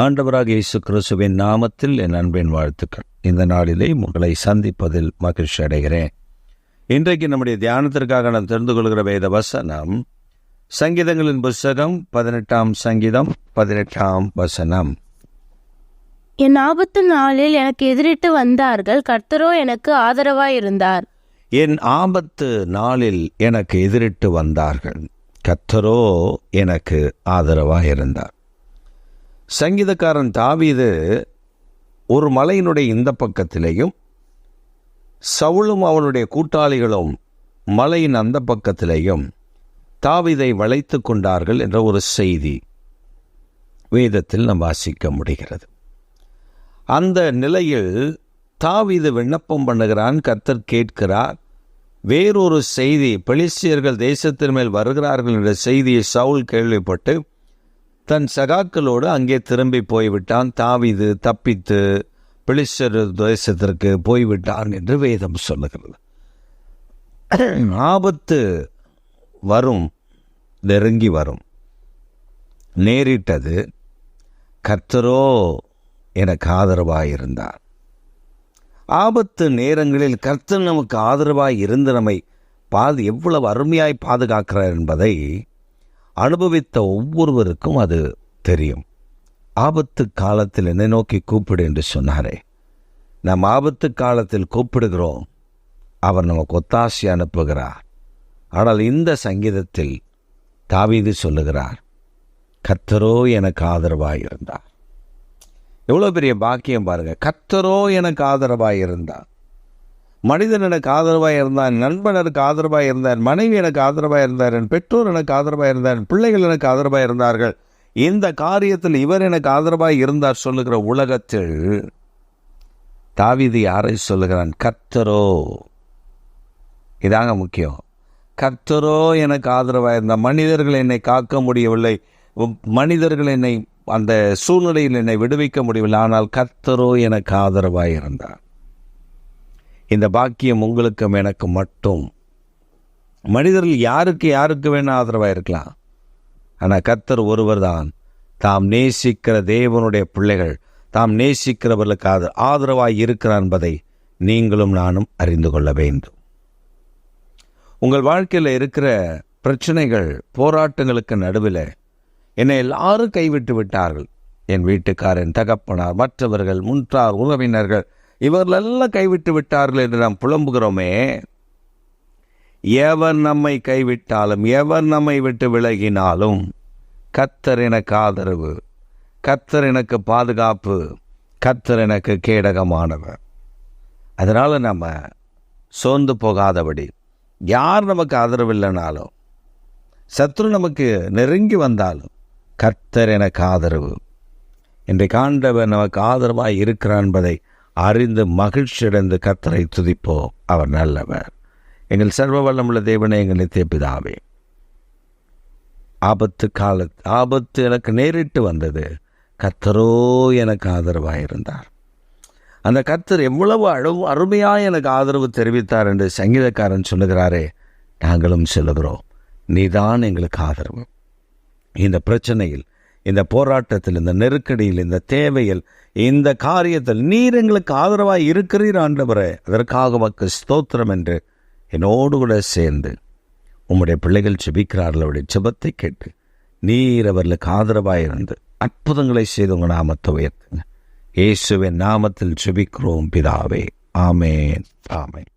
ஆண்டவராக இயேசு கிறிஸ்துவின் நாமத்தில் என் அன்பின் வாழ்த்துக்கள். இந்த நாளிலே உங்களை சந்திப்பதில் மகிழ்ச்சி அடைகிறேன். இன்றைக்கு நம்முடைய தியானத்திற்காக நாம் தெரிந்து கொள்கிற வேத வசனம் சங்கீதங்களின் புஸ்தகம் 18ஆம் சங்கீதம் 18ஆம் வசனம். என் ஆபத்து நாளில் எனக்கு எதிரிட்டு வந்தார்கள், கர்த்தரோ எனக்கு ஆதரவாயிருந்தார். என் ஆபத்து நாளில் எனக்கு எதிரிட்டு வந்தார்கள், கர்த்தரோ எனக்கு ஆதரவாயிருந்தார். சங்கீதக்காரன் தாவீது ஒரு மலையினுடைய இந்த பக்கத்திலேயும் சவுலும் அவனுடைய கூட்டாளிகளும் மலையின் அந்த பக்கத்திலேயும் தாவீதை வளைத்து கொண்டார்கள் என்ற ஒரு செய்தி வேதத்தில் நாம் வாசிக்க முடிகிறது. அந்த நிலையில் தாவீது விண்ணப்பம் பண்ணுகிறான், கர்த்தர் கேட்கிறார். வேறொரு செய்தி, பெலிஸ்தியர்கள் தேசத்தின் மேல் வருகிறார்கள் என்ற செய்தியை சவுல் கேள்விப்பட்டு தன் சகாக்களோடு அங்கே திரும்பி போய்விட்டான். தாவீது தப்பித்து பெலிஸ்தியர் தேசத்திற்கு போய்விட்டான் என்று வேதம் சொல்லுகிறது. ஆபத்து வரும், நெருங்கி வரும், நேரிட்டது. கர்த்தரோ எனக்கு ஆதரவாயிருந்தார். ஆபத்து நேரங்களில் கர்த்தர் நமக்கு ஆதரவாய் இருந்து நம்மை எவ்வளவு அருமையாய் பாதுகாக்கிறார் என்பதை அனுபவித்த ஒவ்வொருவருக்கும் அது தெரியும். ஆபத்து காலத்தில் என்னை நோக்கி கூப்பிடு என்று சொன்னாரே, நாம் ஆபத்து காலத்தில் கூப்பிடுகிறோம், அவர் நமக்கு ஒத்தாசை அனுப்புகிறார். ஆனால் இந்த சங்கீதத்தில் தாவீது சொல்லுகிறார், கர்த்தரோ எனக்கு ஆதரவாயிருந்தார். எவ்வளோ பெரிய பாக்கியம் பாருங்க. கர்த்தரோ எனக்கு ஆதரவாயிருந்தார். மனிதன் எனக்கு ஆதரவாக இருந்தான், நண்பன் எனக்கு ஆதரவாக இருந்தார், மனைவி எனக்கு ஆதரவாக இருந்தார், என் பெற்றோர் எனக்கு ஆதரவாக இருந்தார், என் பிள்ளைகள் எனக்கு ஆதரவாக இருந்தார்கள், இந்த காரியத்தில் இவர் எனக்கு ஆதரவாக இருந்தார் சொல்லுகிற உலகத்தில் தாவீது யாரை சொல்லுகிறான்? கர்த்தரோ. இதாங்க முக்கியம். கர்த்தரோ எனக்கு ஆதரவாக இருந்தார். மனிதர்கள் என்னை காக்க முடியவில்லை, மனிதர்கள் என்னை அந்த சூழ்நிலையில் என்னை விடுவிக்க முடியவில்லை, ஆனால் கர்த்தரோ எனக்கு ஆதரவாக இருந்தார். இந்த பாக்கியம் உங்களுக்கும் எனக்கு மட்டும். மனிதர்கள் யாருக்கு வேணால் ஆதரவாக இருக்கலாம், ஆனால் கர்த்தர் ஒருவர் தான் தாம் நேசிக்கிற தேவனுடைய பிள்ளைகள், தாம் நேசிக்கிறவர்களுக்கு ஆதரவாக இருக்கிறார் என்பதை நீங்களும் நானும் அறிந்து கொள்ள வேண்டும். உங்கள் வாழ்க்கையில் இருக்கிற பிரச்சனைகள், போராட்டங்களுக்கு நடுவில் என்னை எல்லாரும் கைவிட்டு விட்டார்கள், என் வீட்டுக்காரன், தகப்பனார், மற்றவர்கள், முன்றார், உறவினர்கள், இவர்களெல்லாம் கைவிட்டு விட்டார்கள் என்று நாம் புலம்புகிறோமே. எவர் நம்மை கைவிட்டாலும், எவர் நம்மை விட்டு விலகினாலும் கர்த்தர் எனக்கு ஆதரவு, கர்த்தர் எனக்கு பாதுகாப்பு, கர்த்தர் எனக்கு கேடகமானவர். அதனால் நம்ம சோர்ந்து போகாதபடி, யார் நமக்கு ஆதரவு இல்லைனாலும், சத்ரு நமக்கு நெருங்கி வந்தாலும் கர்த்தர் எனக்கு ஆதரவு. இன்றைக்கு ஆண்டவர் நமக்கு ஆதரவாக இருக்கிறார் என்பதை அறிந்து மகிழ்ச்சியடைந்து கர்த்தரை துதிப்போம். அவர் நல்லவர். எங்கள் சர்வ வல்லமுள்ள தேவனே, எங்கள் நித்திய பிதாவே, ஆபத்து எனக்கு நேரிட்டு வந்தது, கர்த்தரோ எனக்கு ஆதரவாக இருந்தார். அந்த கர்த்தர் எவ்வளவு அருமையாக எனக்கு ஆதரவு தெரிவித்தார் என்று சங்கீதக்காரன் சொல்லுகிறாரே, நாங்களும் சொல்லுகிறோம், நீதான் எங்களுக்கு ஆதரவு. இந்த பிரச்சனையில், இந்த போராட்டத்தில், இந்த நெருக்கடியில், இந்த தேவையில், இந்த காரியத்தில் நீர் எங்களுக்கு ஆதரவாக இருக்கிறீர் ஆண்டவரே, அதற்காக உமக்கு ஸ்தோத்திரம் என்று என்னோடு கூட சேர்ந்து உம்முடைய பிள்ளைகள் ஜெபிக்கிறார்கள். அவருடைய ஜெபத்தை கேட்டு நீர் அவர்களுக்கு ஆதரவாக இருந்து அற்புதங்களை செய்து உங்கள் நாமத்தை உயர்த்துங்க. இயேசுவின் நாமத்தில் ஜெபிக்கிறோம் பிதாவே. ஆமேன், ஆமேன்.